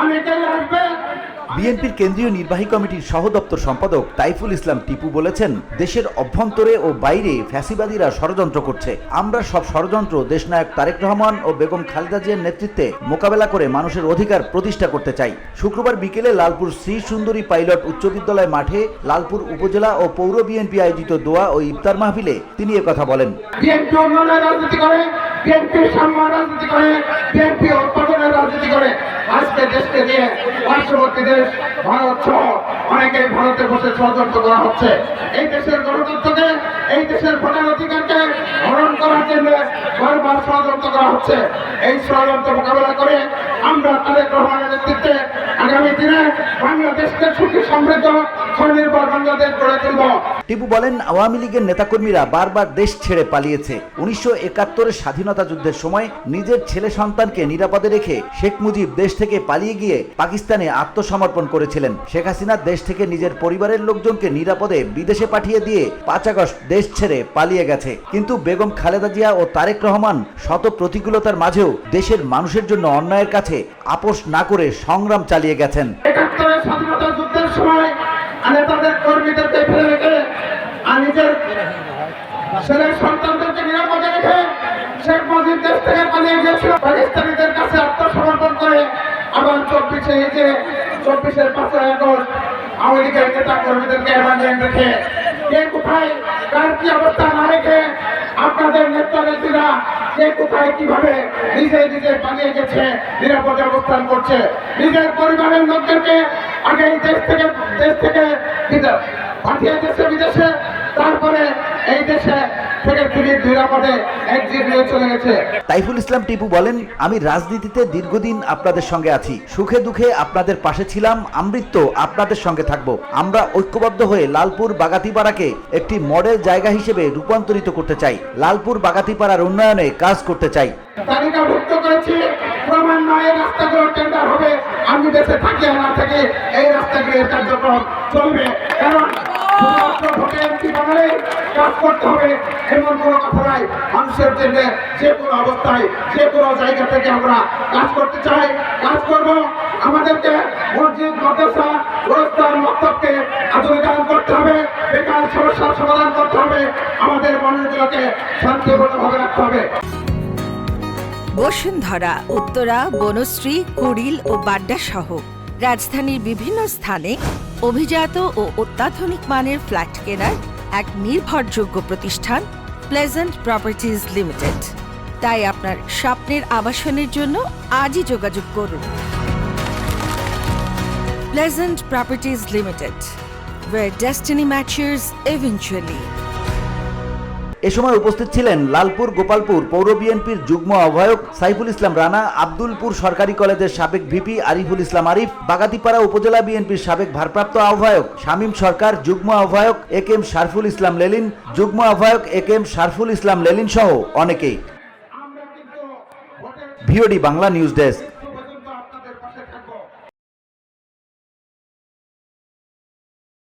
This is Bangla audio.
অনেকেই আসবে। বিএনপির কেন্দ্রীয় নির্বাহী কমিটির সহ দপ্তর সম্পাদক তাইফুল ইসলাম টিপু বলেছেন, দেশের অভ্যন্তরে ও বাইরে ফ্যাসিবাদীরা ষড়যন্ত্র করছে। আমরা সব ষড়যন্ত্র দেশনায়ক তারেক রহমান ও বেগম খালেদা জিয়ার নেতৃত্বে মোকাবেলা করে মানুষের অধিকার প্রতিষ্ঠা করতে চাই। শুক্রবার বিকেলে লালপুর শ্রী সুন্দরী পাইলট উচ্চ বিদ্যালয় মাঠে লালপুর উপজেলা ও পৌর বিএনপি আয়োজিত দোয়া ও ইফতার মাহফিলে তিনি একথা বলেন। বিএনপি উন্নয়নের রাজনীতি করে, বিএনপি সম্মান রাজনীতি করে, বিএনপি উৎপাদনের রাজনীতি করে। আজকে দেশকে দিয়ে পার্শ্ববর্তী দেশ ভারত সহ অনেকেই ভারতে বসে ষড়যন্ত্র করা হচ্ছে। এই দেশের গণতন্ত্রকে, এই দেশের ভোটার অধিকারকে হরণ করার জন্য বারবার ষড়যন্ত্র করা হচ্ছে। এই ষড়যন্ত্র মোকাবেলা করে আমরা তারেক রহমানের নেতৃত্বে আগামী দিনে বাংলাদেশকে সুখী সমৃদ্ধ স্বনির্ভর বাংলাদেশ গড়ে তুলব। টিপু বলেন, আওয়ামী লীগের নেতাকর্মীরা বারবার দেশ ছেড়ে পালিয়েছে। 1971-এর স্বাধীনতা যুদ্ধের সময় নিজের ছেলে সন্তানকে নিরাপদে রেখে শেখ মুজিব দেশ থেকে পালিয়ে গিয়ে পাকিস্তানে আত্মসমর্পণ করেছিলেন। শেখ হাসিনা দেশ থেকে নিজের পরিবারের লোকজনকে নিরাপদে বিদেশে পাঠিয়ে দিয়ে 5 আগস্ট দেশ ছেড়ে পালিয়ে গেছে। কিন্তু বেগম খালেদা জিয়া ও তারেক রহমান শত প্রতিকূলতার মাঝেও দেশের মানুষের জন্য অন্যায়ের কাছে আপোষ না করে সংগ্রাম চালিয়ে গেছেন। 71-এর স্বাধীনতা যুদ্ধের সময় নেতাদের কর্মীদেরকে ফেলে রেখে আর নিজের ছেলে সন্তানদেরকে নিরাপদে রেখে শেখ মুজিব দেশ থেকে পালিয়ে গিয়েছিল। পাকিস্তানিদের কাছে আত্মসমর্পণ করে আবার 24-এর 5 আগস্ট আওয়ামী লীগের নেতা কর্মীদেরকে এমার্জেন্ট রেখে কে কোথায় কার কি অবস্থা না রেখে আপনাদের নেতা নেত্রীরা কে কোথায় কিভাবে নিজে নিজে পালিয়ে গেছে, নিরাপদে অবস্থান করছে। নিজের পরিবারের লোকদেরকে আগে দেশ থেকে পাঠিয়ে দিয়েছে বিদেশে, তারপরে এই দেশে থেকে তিনি নিরাপদে এক্সিট নিয়ে চলে গেছে। তাইফুল ইসলাম টিপু বলেন, আমি রাজনীতিতে দীর্ঘদিন আপনাদের সঙ্গে আছি, সুখে দুঃখে আপনাদের পাশে ছিলাম, আমৃত্যু আপনাদের সঙ্গে থাকব। আমরা ঐক্যবদ্ধ হয়ে লালপুর বাগাতিপাড়াকে একটি মডেল জায়গা হিসেবে রূপান্তরিত করতে চাই। লালপুর বাগাতিপাড়ার উন্নয়নে কাজ করতে চাই। তালিকাভুক্ত করেছি, ক্রমান্বয়ে রাস্তাগুলো টেন্ডার হবে। আমি দেশে থাকি আর না থাকি এই রাস্তাগুলোর কার্যক্রম চলবে। কারণ ভোটে এমপি বানালে কাজ করতে হবে এমন কোনো কথা নাই। মানুষের জন্য যে কোনো অবস্থায় যে কোনো জায়গা থেকে আমরা কাজ করতে চাই, কাজ করব। আমাদেরকে মসজিদ, মাদ্রাসা, গোরস্থান, মক্তবকে আধুনিকায়ন করতে হবে, বেকার সমস্যার সমাধান করতে হবে, আমাদের মানুষগুলোকে শান্তিপূর্ণভাবে রাখতে হবে। বসুন্ধরা, উত্তরা, বনশ্রী, কুড়িল ও বাড্ডা সহ রাজধানীর বিভিন্ন স্থানে অভিজাত ও অত্যাধুনিক মানের ফ্ল্যাট কেনার এক নির্ভরযোগ্য প্রতিষ্ঠান প্লেজেন্ট প্রপার্টিজ লিমিটেড। তাই আপনার স্বপ্নের আবাসনের জন্য আজই যোগাযোগ করুন। Pleasant properties limited, where destiny matches eventually. এ সময় উপস্থিত ছিলেন লালপুর গোপালপুর পৌর বিএনপির যুগ্ম আহ্বায়ক সাইফুল ইসলাম রানা, আব্দুলপুর সরকারি কলেজের সাবেক ভিপি আরিফুল ইসলাম আরিফ, বাগাতিপাড়া উপজেলা বিএনপির সাবেক ভারপ্রাপ্ত আহ্বায়ক শামীম সরকার, যুগ্ম আহ্বায়ক একেএম শারফুল ইসলাম লেলিন, যুগ্ম আহ্বায়ক একেএম শারফুল ইসলাম লেলিন সহ অনেকেই। VOD Bangla news desk.